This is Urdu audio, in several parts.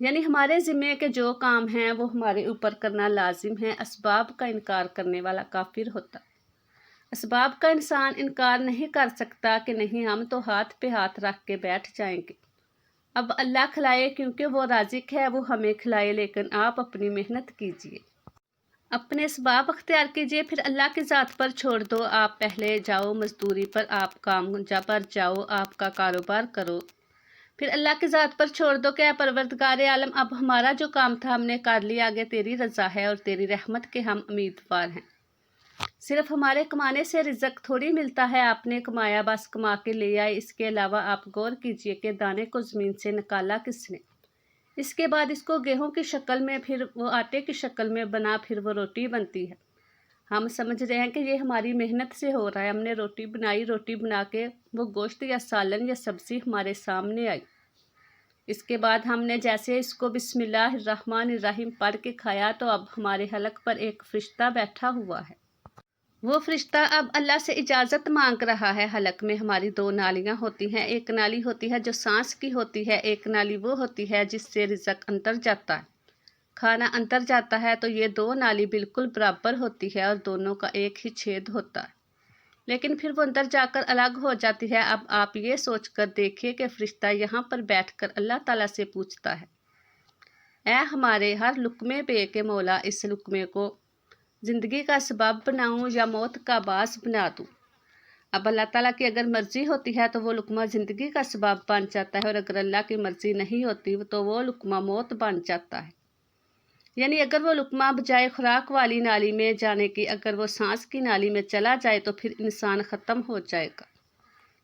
یعنی ہمارے ذمے کے جو کام ہیں وہ ہمارے اوپر کرنا لازم ہے۔ اسباب کا انکار کرنے والا کافر ہوتا۔ اسباب کا انسان انکار نہیں کر سکتا کہ نہیں ہم تو ہاتھ پہ ہاتھ رکھ کے بیٹھ جائیں گے، اب اللہ کھلائے کیونکہ وہ رازق ہے، وہ ہمیں کھلائے، لیکن آپ اپنی محنت کیجئے، اپنے اسباب اختیار کیجئے، پھر اللہ کی ذات پر چھوڑ دو۔ آپ پہلے جاؤ مزدوری پر، آپ کام پر جاؤ، آپ کا کاروبار کرو، پھر اللہ کی ذات پر چھوڑ دو کہ اے پروردگار عالم، اب ہمارا جو کام تھا ہم نے کر لیا، آگے تیری رضا ہے اور تیری رحمت کے ہم امیدوار ہیں۔ صرف ہمارے کمانے سے رزق تھوڑی ملتا ہے، آپ نے کمایا بس کما کے لے آئے، اس کے علاوہ آپ غور کیجئے کہ دانے کو زمین سے نکالا کس نے، اس کے بعد اس کو گیہوں کی شکل میں، پھر وہ آٹے کی شکل میں بنا، پھر وہ روٹی بنتی ہے۔ ہم سمجھ رہے ہیں کہ یہ ہماری محنت سے ہو رہا ہے، ہم نے روٹی بنائی، روٹی بنا کے وہ گوشت یا سالن یا سبزی ہمارے سامنے آئی، اس کے بعد ہم نے جیسے اس کو بسم اللہ الرحمن الرحیم پڑھ کے کھایا تو اب ہمارے حلق پر ایک فرشتہ بیٹھا ہوا ہے، وہ فرشتہ اب اللہ سے اجازت مانگ رہا ہے۔ حلق میں ہماری دو نالیاں ہوتی ہیں، ایک نالی ہوتی ہے جو سانس کی ہوتی ہے، ایک نالی وہ ہوتی ہے جس سے رزق اندر جاتا ہے، کھانا اندر جاتا ہے، تو یہ دو نالی بالکل برابر ہوتی ہے اور دونوں کا ایک ہی چھید ہوتا ہے، لیکن پھر وہ اندر جا کر الگ ہو جاتی ہے۔ اب آپ یہ سوچ کر دیکھیے کہ فرشتہ یہاں پر بیٹھ کر اللہ تعالیٰ سے پوچھتا ہے، اے ہمارے ہر لقمے پہ کے مولا، اس لقمے کو زندگی کا سبب بناؤں یا موت کا باعث بنا دوں؟ اب اللہ تعالیٰ کی اگر مرضی ہوتی ہے تو وہ لقمہ زندگی کا سبب بن جاتا ہے، اور اگر اللہ کی مرضی نہیں ہوتی تو وہ لقمہ موت بن جاتا ہے۔ یعنی اگر وہ لقمہ بجائے خوراک والی نالی میں جانے کی اگر وہ سانس کی نالی میں چلا جائے تو پھر انسان ختم ہو جائے گا۔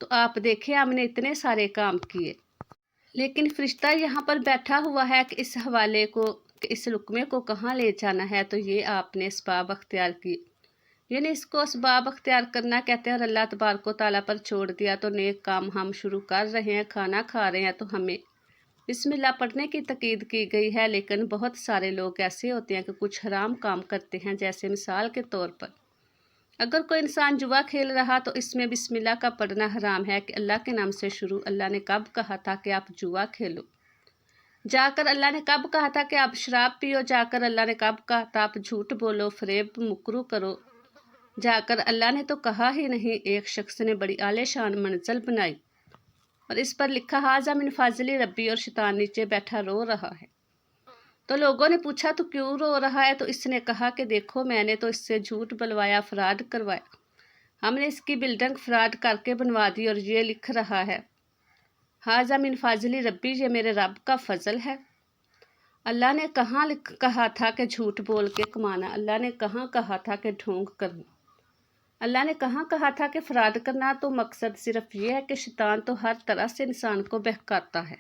تو آپ دیکھیں ہم نے اتنے سارے کام کیے، لیکن فرشتہ یہاں پر بیٹھا ہوا ہے کہ اس حوالے کو، کہ اس لقمے کو کہاں لے جانا ہے، تو یہ آپ نے اسباب اختیار کیے، یعنی اس کو اسباب اختیار کرنا کہتے ہیں، اور اللہ تبارک و تعالیٰ پر چھوڑ دیا۔ تو نیک کام ہم شروع کر رہے ہیں، کھانا کھا رہے ہیں تو ہمیں بسم اللہ پڑھنے کی تاکید کی گئی ہے، لیکن بہت سارے لوگ ایسے ہوتے ہیں کہ کچھ حرام کام کرتے ہیں، جیسے مثال کے طور پر اگر کوئی انسان جوا کھیل رہا تو اس میں بسم اللہ کا پڑھنا حرام ہے کہ اللہ کے نام سے شروع۔ اللہ نے کب کہا تھا کہ آپ جوا کھیلو؟ جا کر اللہ نے کب کہا تھا کہ آپ شراب پیو؟ جا کر اللہ نے کب کہا تھا آپ جھوٹ بولو، فریب مکرو کرو؟ جا کر اللہ نے تو کہا ہی نہیں۔ ایک شخص نے بڑی عالی شان منزل بنائی اور اس پر لکھا ھذا من فضل ربی، اور شیطان نیچے بیٹھا رو رہا ہے، تو لوگوں نے پوچھا تو کیوں رو رہا ہے؟ تو اس نے کہا کہ دیکھو میں نے تو اس سے جھوٹ بلوایا، فراڈ کروایا، ہم نے اس کی بلڈنگ فراڈ کر کے بنوا دی، اور یہ لکھ رہا ہے ھذا من فضل ربی، یہ میرے رب کا فضل ہے۔ اللہ نے کہاں کہا تھا کہ جھوٹ بول کے کمانا؟ اللہ نے کہاں کہا تھا کہ ڈھونگ کرنا؟ اللہ نے کہاں کہا تھا کہ فراڈ کرنا؟ تو مقصد صرف یہ ہے کہ شیطان تو ہر طرح سے انسان کو بہکاتا ہے،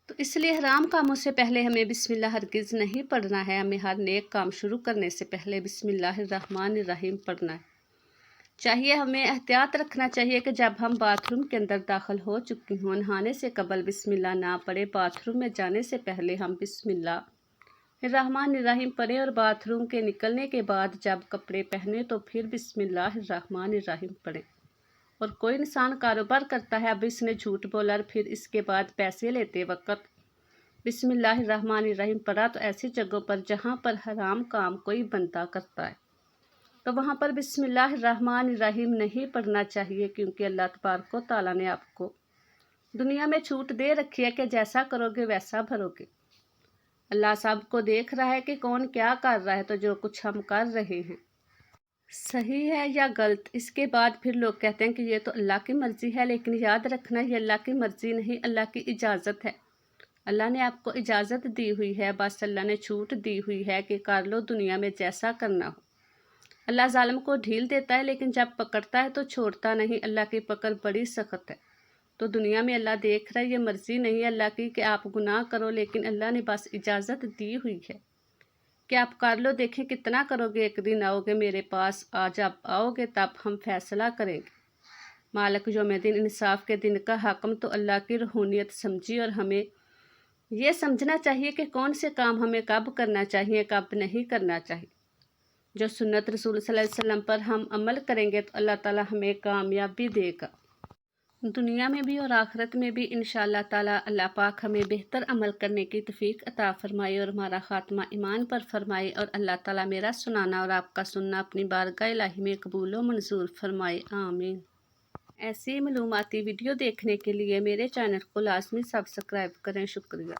تو اس لیے حرام کاموں سے پہلے ہمیں بسم اللہ ہرگز نہیں پڑھنا ہے، ہمیں ہر نیک کام شروع کرنے سے پہلے بسم اللہ الرحمن الرحیم پڑھنا ہے۔ چاہیے ہمیں احتیاط رکھنا چاہیے کہ جب ہم باتھ روم کے اندر داخل ہو چکی ہوں، نہانے سے قبل بسم اللہ نہ پڑھے، باتھ روم میں جانے سے پہلے ہم بسم اللہ الرحمن الرحیم پڑھیں، اور باتھ روم کے نکلنے کے بعد جب کپڑے پہنے تو پھر بسم اللہ الرحمن الرحیم پڑھیں۔ اور کوئی انسان کاروبار کرتا ہے، اب اس نے جھوٹ بولا اور پھر اس کے بعد پیسے لیتے وقت بسم اللہ الرحمن الرحیم پڑھا، تو ایسی جگہوں پر جہاں پر حرام کام کوئی بندہ کرتا ہے تو وہاں پر بسم اللہ الرحمن الرحیم نہیں پڑھنا چاہیے، کیونکہ اللہ تبارک و تعالیٰ نے آپ کو دنیا میں چھوٹ دے رکھی ہے کہ جیسا کرو گے ویسا بھرو گے۔ اللہ سب کو دیکھ رہا ہے کہ کون کیا کر رہا ہے، تو جو کچھ ہم کر رہے ہیں صحیح ہے یا غلط، اس کے بعد پھر لوگ کہتے ہیں کہ یہ تو اللہ کی مرضی ہے، لیکن یاد رکھنا یہ اللہ کی مرضی نہیں، اللہ کی اجازت ہے۔ اللہ نے آپ کو اجازت دی ہوئی ہے، بس اللہ نے چھوٹ دی ہوئی ہے کہ کر لو دنیا میں جیسا کرنا ہو۔ اللہ ظالم کو ڈھیل دیتا ہے، لیکن جب پکڑتا ہے تو چھوڑتا نہیں، اللہ کی پکڑ بڑی سخت ہے۔ تو دنیا میں اللہ دیکھ رہا ہے، یہ مرضی نہیں اللہ کی کہ آپ گناہ کرو، لیکن اللہ نے بس اجازت دی ہوئی ہے کہ آپ کر لو، دیکھیں کتنا کرو گے، ایک دن آؤ گے میرے پاس، جب آؤ گے تب ہم فیصلہ کریں گے۔ مالک یوم دن، انصاف کے دن کا حاکم تو اللہ کی روحانیت سمجھی، اور ہمیں یہ سمجھنا چاہیے کہ کون سے کام ہمیں کب کرنا چاہیے، کب نہیں کرنا چاہیے۔ جو سنت رسول صلی اللہ علیہ وسلم پر ہم عمل کریں گے تو اللہ تعالیٰ ہمیں کامیابی دے گا۔ دنیا میں بھی اور آخرت میں بھی انشاءاللہ تعالیٰ اللہ پاک ہمیں بہتر عمل کرنے کی توفیق عطا فرمائے اور ہمارا خاتمہ ایمان پر فرمائے، اور اللہ تعالیٰ میرا سنانا اور آپ کا سننا اپنی بارگاہ الہی میں قبول و منظور فرمائے، آمین۔ ایسی معلوماتی ویڈیو دیکھنے کے لیے میرے چینل کو لازمی سبسکرائب کریں، شکریہ۔